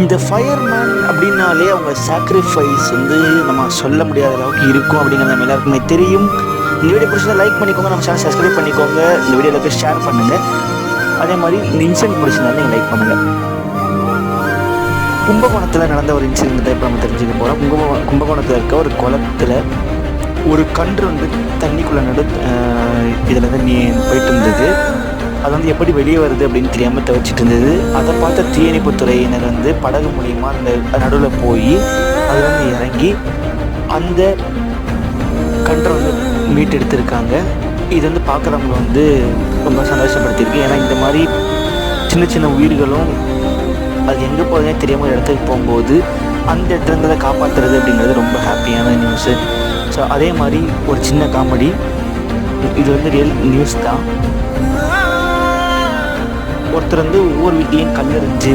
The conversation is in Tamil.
இந்த ஃபயர்மேன் அப்படின்னாலே அவங்க சாக்ரிஃபைஸ் வந்து நம்ம சொல்ல முடியாத அளவுக்கு இருக்கும் அப்படிங்கிறது நம்ம எல்லாருக்குமே தெரியும். இந்த வீடியோ பிடிச்சதை லைக் பண்ணிக்கோங்க, நம்ம சேனல் சப்ஸ்கிரைப் பண்ணிக்கோங்க, இந்த வீடியோவில் ஷேர் பண்ணுங்கள். அதே மாதிரி இந்த இன்சிடென்ட் பிடிச்சிருந்தாலும் நீங்கள் லைக் பண்ணுங்கள். கும்பகோணத்தில் நடந்த ஒரு இன்சிடென்ட் இப்போ நம்ம தெரிஞ்சுக்க போகிறோம். கும்பகோணத்தில் இருக்க ஒரு குளத்தில் ஒரு கன்று வந்து தண்ணிக்குள்ளே இதில் வந்து போயிட்டு இருந்தது. அது வந்து எப்படி வெளியே வருது அப்படின்னு தெரியாமல் தவிச்சிட்டு இருந்தது. அதை பார்த்த தீயணைப்புத்துறையினர் வந்து படகு மூலிமா அந்த நடுவில் போய் அதில் வந்து இறங்கி அந்த கன்றை வந்து மீட்டெடுத்திருக்காங்க. இது வந்து பார்க்குறவங்க வந்து ரொம்ப சந்தோஷப்படுத்தியிருக்கு. ஏன்னா இந்த மாதிரி சின்ன சின்ன உயிர்களும் அது எங்கே போகிறதே தெரியாமல் இடத்துக்கு போகும்போது அந்த இடத்துலேருந்து காப்பாற்றுறது அப்படிங்கிறது ரொம்ப ஹாப்பியான நியூஸு. ஸோ அதே மாதிரி ஒரு சின்ன காமெடி, இது வந்து ரியல் நியூஸ் தான். ஒருத்தர் வந்து ஒவ்வொரு வீட்லேயும் கல்லெறிஞ்சு